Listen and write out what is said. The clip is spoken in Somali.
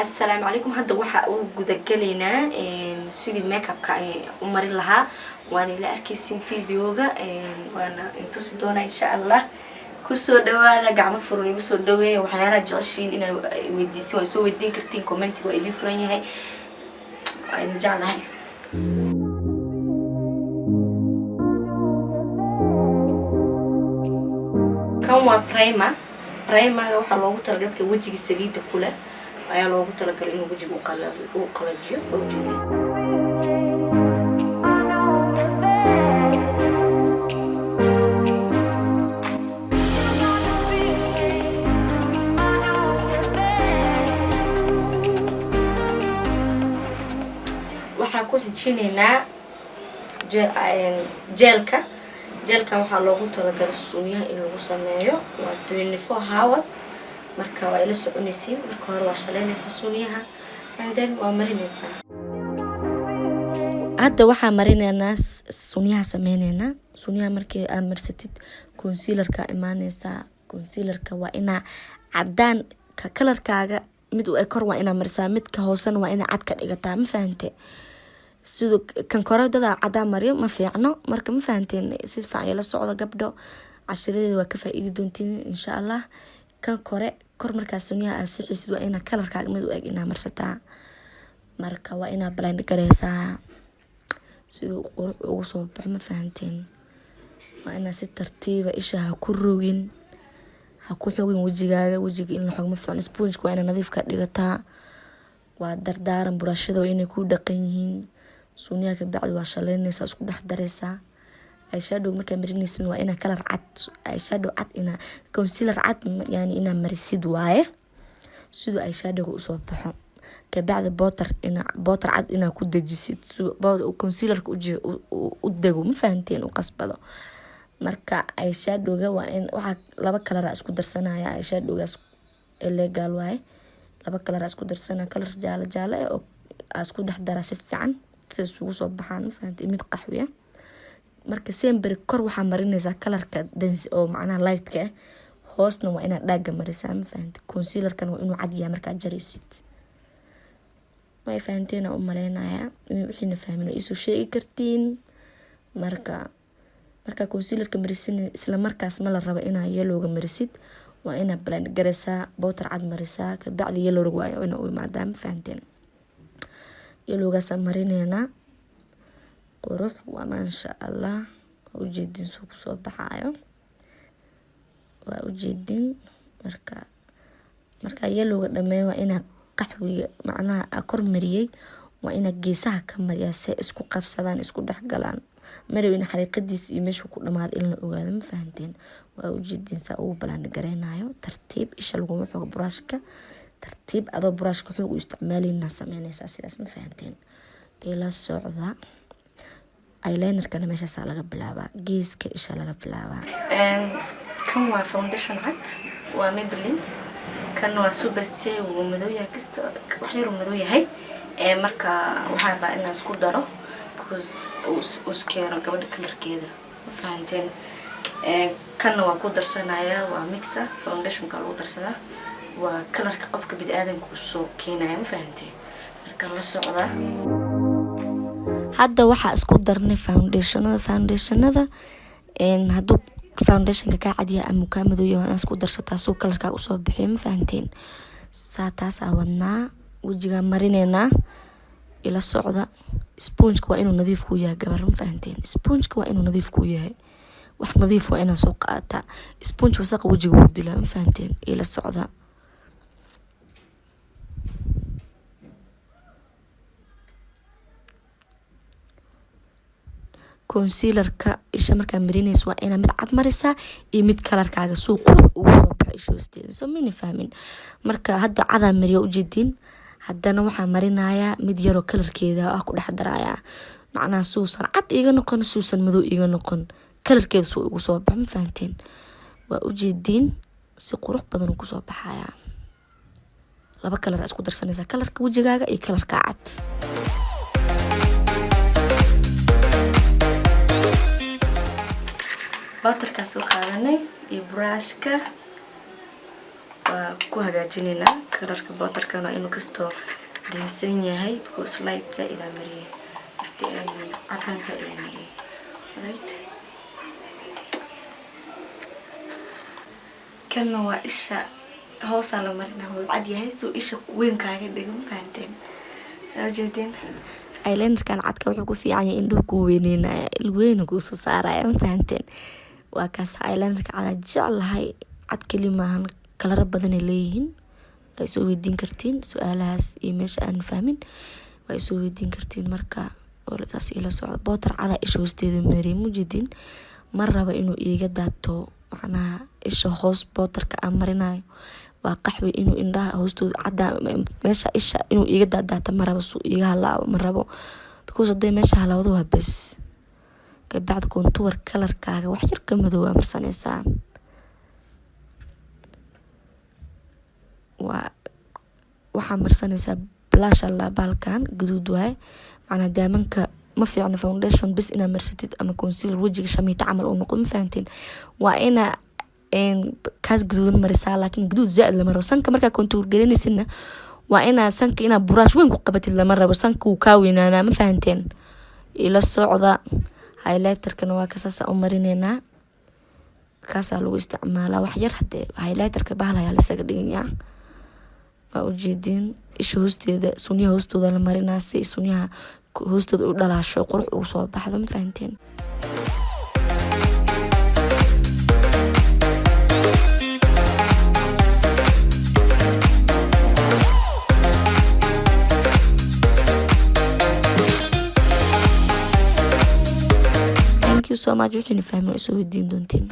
السلام عليكم. هذا waxa uu guda galeynaa sidii makeup-ka ay u marin lahaa waan ila arkaysin videoga waana inta si doona insha Allah ku soo dhawaada gacmo furan igu soo dhaweey waxyaalaha jeceshiin inay weydiiso way soo weydiin kartiin comment waa idin furan yahay aan jeclahay kan waa primer waxa loogu talagalay dadka wajiga saliida kula ayaa loogu talagalay inuu wajiga uu qalajiyo oo jeedo waxa ku xijinayna jelka waxa loogu talagalay suumiyaha in lagu sameeyo waa 24 hours marka waa ila soconaysiin marka hore waa shaleynaysaa suumiyaha and then waa marinaysaa hadda waxaa marinaynaa suumiyaha sameynayna suumiyaha markii aad marsatid concealer-ka imaanaysaa concealer-ka waa ina cadaan ka kalarkaaga mid uu kor waa ina marsaa midka hoosana waa ina cad ka dhigataa ma fahantay sidoo kan korodada cadaan mariyo ma fiicno marka ma fahanteen si fiican la socdo gabdho cashiradeeda waa ka faa'iidi doontiin insha Allah kan kor markaas suumiyaha asixisid waa ina kalarkaaga mid u eg ina marsataa marka waa ina blend gareysaa sidoo qurux ugu soo baxo ma fahanteen waa ina si tartiib ah isha ha ku rogin ha ku xogin wajiga in la xogmo fiican sponge waa ina nadiif ka dhigataa waa dardaaran burashada waa inay ku dhaqan yihiin suumiyaha ka bacdi waa shaleynaysaa isku dhex dareysaa eyeshadow marka marinaysid waa ina kalar cad eyeshadow cad ina concealer cad yani ina marisid waaye sidoo eyeshadow u soo baxo ka bacdi butter cad ina ku dajisid sidoo concealer u dago ma fahanteen u qasbado marka eyeshadowga waa in waxa laba kalar isku darsanaya eyeshadowgaas illegal waaye laba kalar isku darsanaa kalar jaale oo isku dhex dara si fiican si isugu soo baxaan ma fahanteen mid qaxwi ah marka sember kor waxa marinaysaa kalarka dance oo macnaha light-ka hoosna waa ina dhaaga marisaa ma fahanteen concealer-kan waa inuu cad yahay marka jaraysid ma fahanteen oo maleynaya wixii fahmino isu sheegi kartiin marka concealer-ka marisin isla markaas ma la rabo ina yellow-ga marisid waa ina blend gareysaa butter cad marisaa ka bacdi yellow waa ina u imaada ma fahanteen yellow-ga marinayna qurux waa masha Allah ujeedin soo ku soo baxayo waa ujeedin marka yellow-ga dhameeyo waa ina qaxwiga macnaha kor mariyay waa ina geesaha ka mariyaa si isku qabsadaan isku dhex galaan marib in xariiqadiis iyo meesha ku dhamaad in la ogaado ma fahanteen waa ujeedin saa ugu balan gareynayo tartiib isha lagu xoog brushka tartiib adoo brushka xoog u isticmaalayna sameynaysaa sidaas ma fahanteen ila socda eyeliner-kana meesha laga bilaabaa geeska isha laga bilaabaa kan waa foundation cad waa Maybelline kan waa Superstay oo madow yahay kasta wax yar madow yahay marka waxaan rabaa inaan isku daro uskeeno gabadha kalarkeeda ma fahanteen kan waa ku darsanaya waa mixer foundation-ka lagu darsadaa waa kalarka qofka bid'aadanku soo keenaya ma fahanteen marka la socda hadda waxa isku darnay foundationada haduu foundation-ka ka cadiya ama ka madow yahay isku darsataa soo kalarka u soo bixiyo ma fahanteen taas wadnaa wajiga marinayna ila socda sponge waa inuu nadiif ku yahay gabar ma fahanteen sponge waa inuu nadiif ku yahay wax nadiif waa inaa soo qaata sponge wasaq wajiga u dilaa ma fahanteen ila socda concealer-ka isha marka marinayso waa ina mid cad marisaa iyo mid kalarkaaga soo qurux ugu soo baxo ishoosteeda soo mini fahmin marka hadda cada mariyo ujeedin haddana waxa marinaya mid yaro kalarkeeda ku dhex daraya macnaha suusan cad iga noqon suusan madow iga noqon kalarkeeda soo ugu soo baxo ma fahanteen waa ujeedin si qurux badan ugu soo baxaya laba kalar isku darsanaysa kalarka wajigaaga iyo kalarka cad butterka soo qaadanay iyo brushka waa ku hagaajinaynaa kalarka bootarkan waa inuu kastoo dinsan yahay because light zaid aa mariyay cadaan zaid aa mariyay right. kana waa isha hoosaa la marinaa wuu cad yahay soo isha weyn kaaga dhigo ma fahanteen ajeedeen eyelinerkan cadka wuxuu ku fiican yahay indhuhu ku weyneynaya ilweyna kuu soo saaraya ma fahanteen waa kaas eyelinerka cada jeclahay cad keli maahan kalara badan ay leeyihiin ay soo weydiin kartiin su-aalahaas iyo meesha aan fahmin way soo weydiin kartiin marka taas ila socdo bootar cada isha hoosteeda mariyay mujeedin ma raba inuu iiga daato macnaha isha hoos bootarka aan marinayo waa qaxwi inuu indhaha hoostooda cadaan meesha isha inuu iiga daadaato ma rabo suu iiga halaabo ma rabo because haday meesha halaawdo waa bes kabacdi contour kalarkaaga wax yar ka madow aa marsanaysaa waxaa marsanaysaa blush alla baalkan gaduud waaye macnaa daamanka ma fiicno foundation bes inaa marsatid ama concealer wajiga shamiito camal uu noqdo ma fahanteen waa inaa kaas gaduudan marisaa laakiin gaduud zaid lama rabo sanka markaa contour gelinaysidna waa inaa sanka inaa buraash weyn ku qabatid lama rabo sanka wuu kaa weynaanaa ma fahanteen ila socda highlighterkana waa kasaasa u marineynaa kaasaa lagu isticmaalaa wax yar hadee highlighterka bahal ayaa lasaga dhiganyaa waa ujeedin isha hoosteeda sunyaha hoostooda la marinaa si sunyaha hoostooda u dhalaasho qurux ugu soo baxdo ma fahanteen thank you so much wixii fahmin soo weydiin doontiin